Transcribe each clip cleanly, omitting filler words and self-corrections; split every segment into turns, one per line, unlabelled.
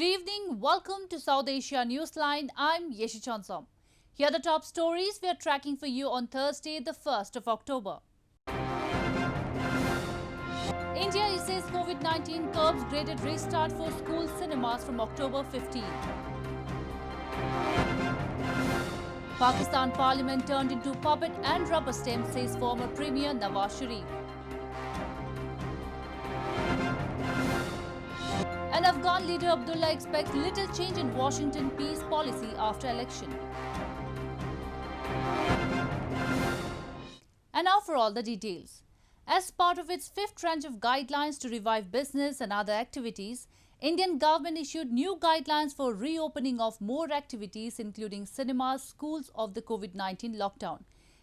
Good evening. Welcome to South Asia Newsline. I'm Yeshi Chansom. Here are the top stories we are tracking for you on Thursday, the 1st of October. India says COVID-19 curbs graded restart for school cinemas from October 15. Pakistan Parliament turned into puppet and rubber stamp, says former Premier Nawaz Sharif. An Afghan leader Abdullah expects little change in Washington peace policy after election. And now for all the details. As part of its fifth tranche of guidelines to revive business and other activities, Indian government issued new guidelines for reopening of more activities including cinemas, schools of the COVID-19 lockdown.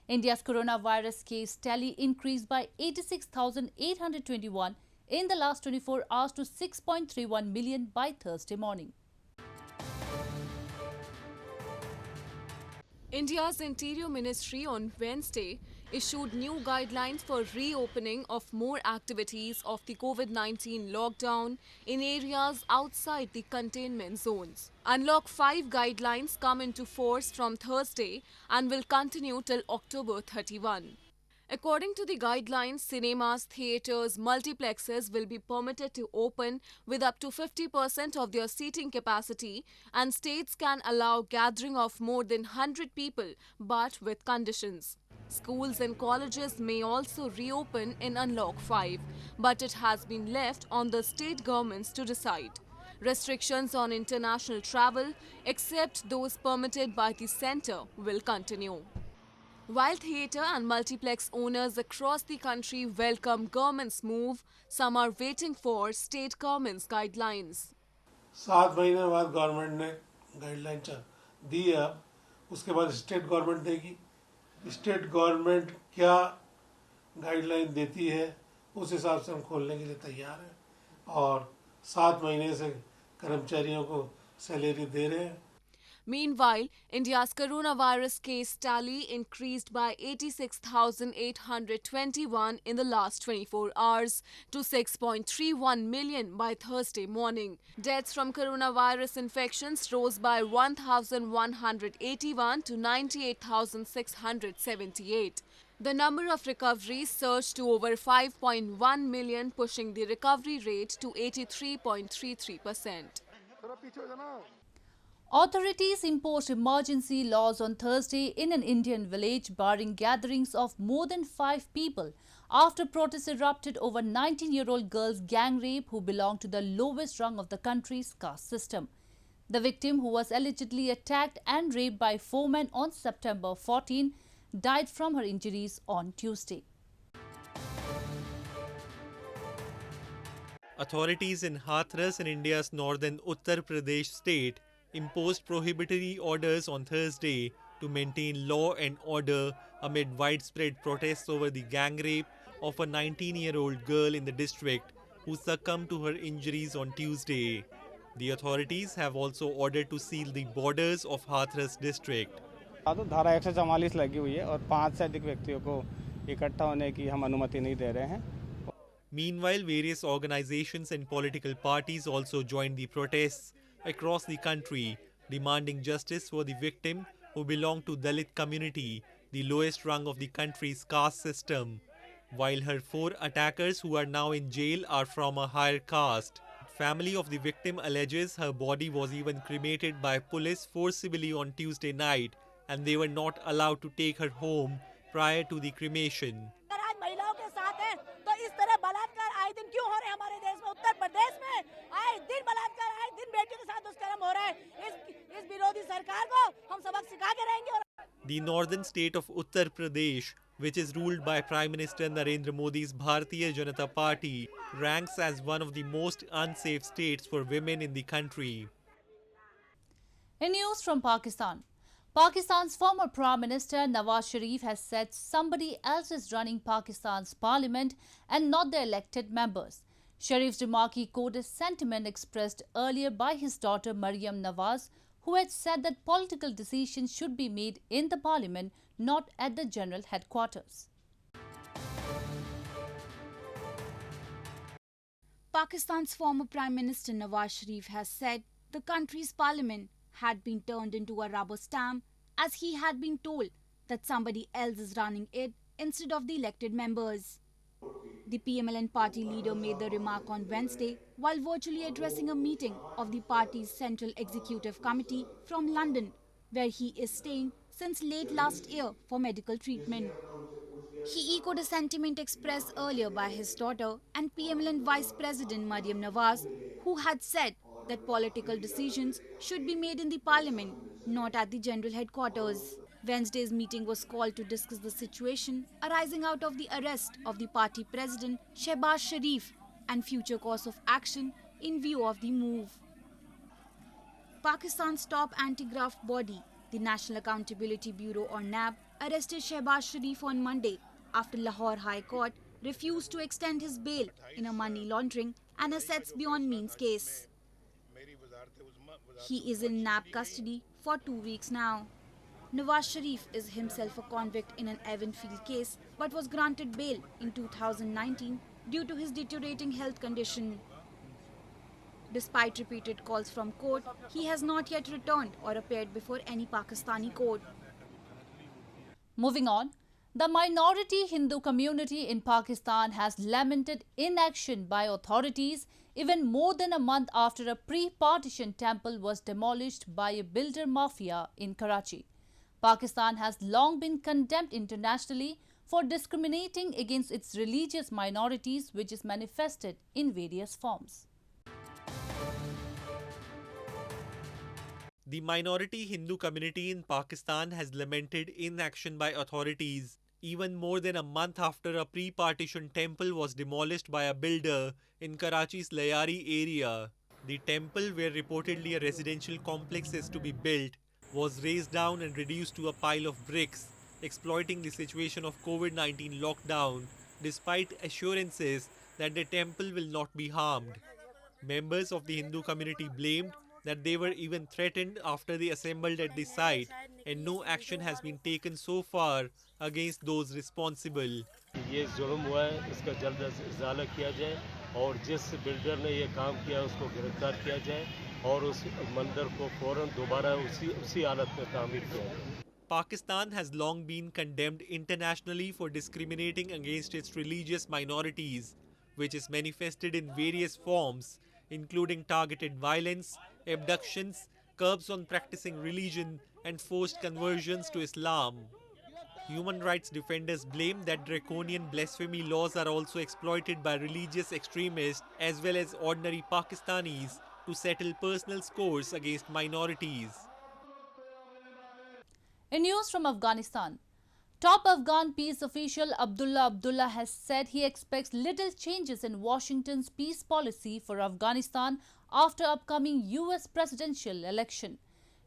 India's coronavirus case tally increased by 86,821 in the last 24 hours to 6.31 million by Thursday morning.
India's Interior Ministry on Wednesday issued new guidelines for reopening of more activities of the COVID-19 lockdown in areas outside the containment zones. Unlock 5 guidelines come into force from Thursday and will continue till October 31. According to the guidelines, cinemas, theatres, multiplexes will be permitted to open with up to 50% of their seating capacity, and states can allow gathering of more than 100 people but with conditions. Schools and colleges may also reopen in Unlock 5, but it has been left on the state governments to decide. Restrictions on international travel, except those permitted by the centre, will continue. While theatre and multiplex owners across the country welcome government's move, some are waiting for state government's guidelines.
7 महीने बाद government ने guideline दी है, उसके बाद state government देगी. State government क्या guideline देती है उस हिसाब से हम खोलने के लिए तैयार हैं और 7 महीने से कर्मचारियों को सैलरी दे रहे हैं.
Meanwhile, India's coronavirus case tally increased by 86,821 in the last 24 hours to 6.31 million by Thursday morning. Deaths from coronavirus infections rose by 1,181 to 98,678. The number of recoveries surged to over 5.1 million, pushing the recovery rate to 83.33%.
Authorities imposed emergency laws on Thursday in an Indian village, barring gatherings of more than 5 people after protests erupted over 19-year-old girl's gang rape who belonged to the lowest rung of the country's caste system. The victim, who was allegedly attacked and raped by 4 men on September 14, died from her injuries on Tuesday.
Authorities in Hathras in India's northern Uttar Pradesh state imposed prohibitory orders on Thursday to maintain law and order amid widespread protests over the gang rape of a 19-year-old girl in the district who succumbed to her injuries on Tuesday. The authorities have also ordered to seal the borders of Hathras district.
धारा 144 लगी हुई है और 5 से अधिक व्यक्तियों को इकट्ठा होने की हम अनुमति नहीं दे रहे हैं.
Meanwhile, various organizations and political parties also joined the protests across the country, demanding justice for the victim who belonged to Dalit community, the lowest rung of the country's caste system, while her 4 attackers who are now in jail are from a higher caste. Family of the victim alleges her body was even cremated by police forcibly on Tuesday night and they were not allowed to take her home prior to the cremation. The northern state of Uttar Pradesh, which is ruled by Prime Minister Narendra Modi's Bharatiya Janata Party, ranks as one of the most unsafe states for women in the country.
In news from Pakistan, Pakistan's former Prime Minister Nawaz Sharif has said somebody else is running Pakistan's parliament and not the elected members. Sharif's remark echoed a sentiment expressed earlier by his daughter Maryam Nawaz, who had said that political decisions should be made in the parliament, not at the general headquarters.
Pakistan's former Prime Minister Nawaz Sharif has said the country's parliament had been turned into a rubber stamp as he had been told that somebody else is running it instead of the elected members. The PMLN party leader made the remark on Wednesday while virtually addressing a meeting of the party's Central Executive Committee from London, where he is staying since late last year for medical treatment. He echoed a sentiment expressed earlier by his daughter and PMLN Vice President Maryam Nawaz, who had said that political decisions should be made in the parliament, not at the general headquarters. Wednesday's meeting was called to discuss the situation arising out of the arrest of the party president Nawaz Sharif and future course of action in view of the move. Pakistan's top anti-graft body, the National Accountability Bureau or NAB, arrested Nawaz Sharif on Monday after Lahore High Court refused to extend his bail in a money laundering and assets beyond means case. He is in NAB custody for 2 weeks now. Nawaz Sharif is himself a convict in an Evanfield case but was granted bail in 2019 due to his deteriorating health condition. Despite repeated calls from court, he has not yet returned or appeared before any Pakistani court.
Moving on, the minority Hindu community in Pakistan has lamented inaction by authorities even more than a month after a pre-partition temple was demolished by a builder mafia in Karachi. Pakistan has long been condemned internationally for discriminating against its religious minorities, which is manifested in various forms.
The minority Hindu community in Pakistan has lamented inaction by authorities even more than a month after a pre-partition temple was demolished by a builder in Karachi's Layari area. The temple, where reportedly a residential complex is to be built, was razed down and reduced to a pile of bricks, exploiting the situation of COVID-19 lockdown, despite assurances that the temple will not be harmed. Members of the Hindu community blamed that they were even threatened after they assembled at the site, and no action has been taken so far against those responsible.
ये जुल्म हुआ है, इसका जल्द इज़ाला किया जाए और जिस बिल्डर ने ये काम किया उसको गिरफ्तार किया जाए और उस मंदिर को फौरन दोबारा उसी हालत में तामीर किया जाए.
Pakistan has long been condemned internationally for discriminating against its religious minorities, which is manifested in various forms, including targeted violence, abductions, curbs on practicing religion, and forced conversions to Islam. Human rights defenders blame that draconian blasphemy laws are also exploited by religious extremists as well as ordinary Pakistanis to settle personal scores against minorities.
In news from Afghanistan, top Afghan peace official Abdullah has said he expects little changes in Washington's peace policy for Afghanistan after upcoming US presidential election.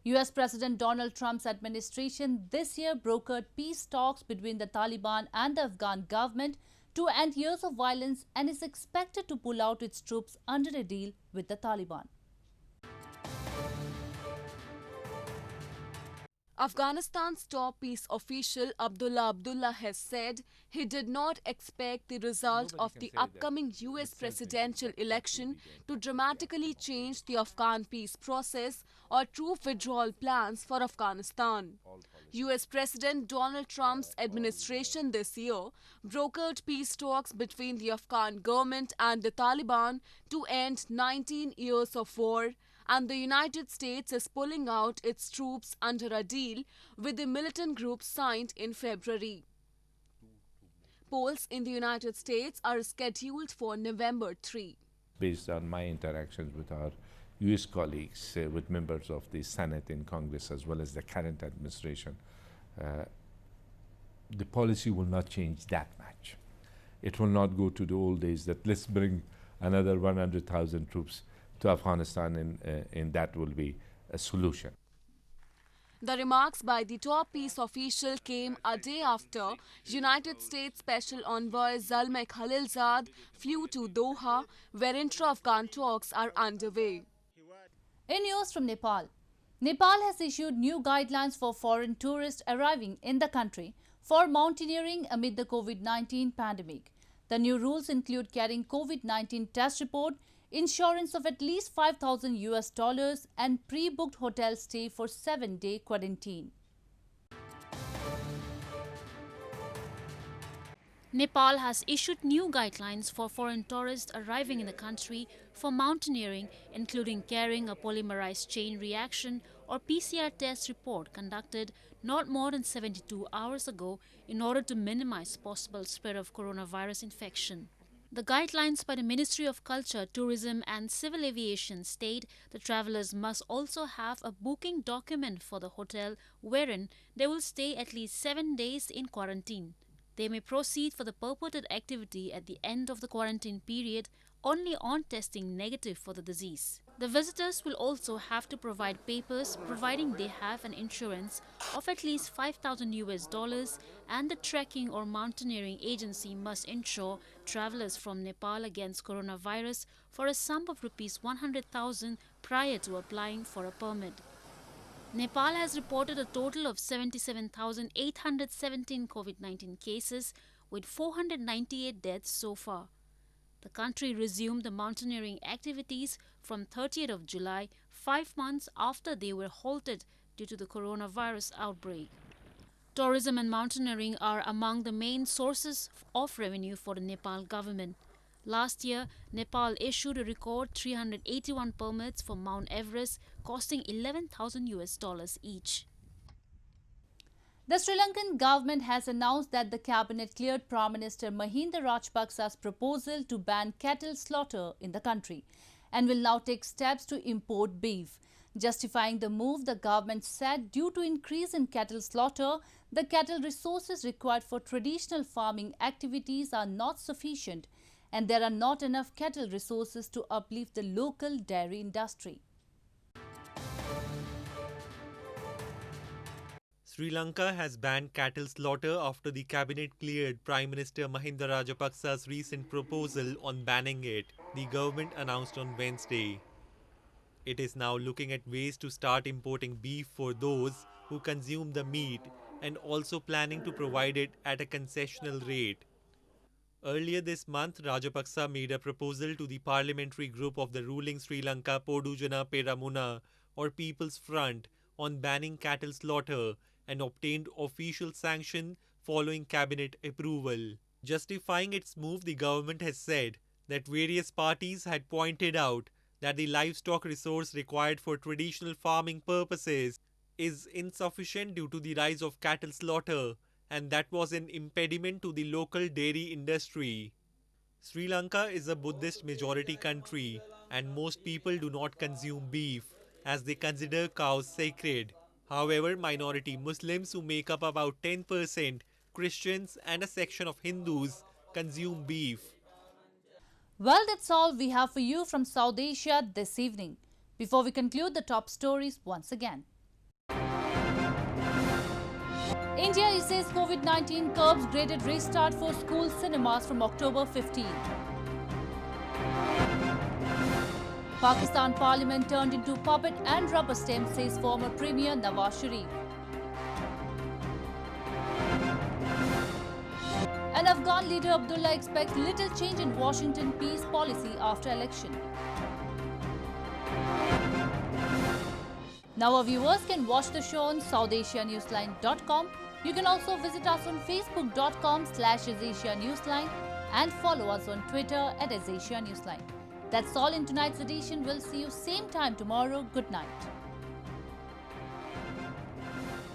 US President Donald Trump's administration this year brokered peace talks between the Taliban and the Afghan government to end years of violence and is expected to pull out its troops under a deal with the Taliban.
Afghanistan's top peace official Abdullah has said he did not expect the result of the upcoming US presidential election to dramatically change the Afghan peace process or troop withdrawal plans for Afghanistan. US President Donald Trump's administration this year brokered peace talks between the Afghan government and the Taliban to end 19 years of war, and the United States is pulling out its troops under a deal with the militant group signed in February. Polls in the United States are scheduled for November 3.
Based on my interactions with our US colleagues, with members of the Senate and Congress, as well as the current administration, the policy will not change that much. It will not go to the old days that let's bring another 100,000 troops to Afghanistan and that will be a solution.
The remarks by the top peace official came a day after United States Special Envoy Zalmay Khalilzad flew to Doha, where intra-Afghan talks are underway.
In news from Nepal, Nepal has issued new guidelines for foreign tourists arriving in the country for mountaineering amid the COVID-19 pandemic. The new rules include carrying COVID-19 test report, insurance of at least $5,000 and pre-booked hotel stay for 7-day quarantine.
Nepal has issued new guidelines for foreign tourists arriving in the country for mountaineering, including carrying a polymerase chain reaction or PCR test report conducted not more than 72 hours ago in order to minimize possible spread of coronavirus infection. The guidelines by the Ministry of Culture, Tourism and Civil Aviation state the travellers must also have a booking document for the hotel wherein they will stay at least 7 days in quarantine. They may proceed for the purported activity at the end of the quarantine period only on testing negative for the disease. The visitors will also have to provide papers providing they have an insurance of at least $5,000 and the trekking or mountaineering agency must insure travellers from Nepal against coronavirus for a sum of Rs 100,000 prior to applying for a permit. Nepal has reported a total of 77,817 COVID-19 cases with 498 deaths so far. The country resumed the mountaineering activities from 30th of July, 5 months after they were halted due to the coronavirus outbreak. Tourism and mountaineering are among the main sources of revenue for the Nepal government. Last year, Nepal issued a record 381 permits for Mount Everest, costing $11,000 each.
The Sri Lankan government has announced that the cabinet cleared Prime Minister Mahinda Rajapaksa's proposal to ban cattle slaughter in the country and will now take steps to import beef. Justifying the move, the government said due to increase in cattle slaughter, the cattle resources required for traditional farming activities are not sufficient and there are not enough cattle resources to uplift the local dairy industry.
Sri Lanka has banned cattle slaughter after the cabinet cleared Prime Minister Mahinda Rajapaksa's recent proposal on banning it, the government announced on Wednesday. It is now looking at ways to start importing beef for those who consume the meat and also planning to provide it at a concessional rate. Earlier this month, Rajapaksa made a proposal to the parliamentary group of the ruling Sri Lanka Podujana Peramuna or People's Front on banning cattle slaughter and obtained official sanction following cabinet approval. Justifying its move, the government has said that various parties had pointed out that the livestock resource required for traditional farming purposes is insufficient due to the rise of cattle slaughter, and that was an impediment to the local dairy industry. Sri Lanka is a Buddhist majority country and most people do not consume beef as they consider cows sacred. However, minority Muslims who make up about 10%, Christians and a section of Hindus consume beef.
Well, that's all we have for you from South Asia this evening. Before we conclude the top stories once again. India says COVID-19 curbs graded restart for school cinemas from October 15. Pakistan Parliament turned into puppet and rubber stamp, says former Premier Nawaz Sharif. And Afghan leader Abdullah expects little change in Washington peace policy after election. Now our viewers can watch the show on SouthAsiaNewsline.com. You can also visit us on Facebook.com/AsAsiaNewsline and follow us on Twitter @AsAsiaNewsline. That's all in tonight's edition. We'll see you same time tomorrow. Good night.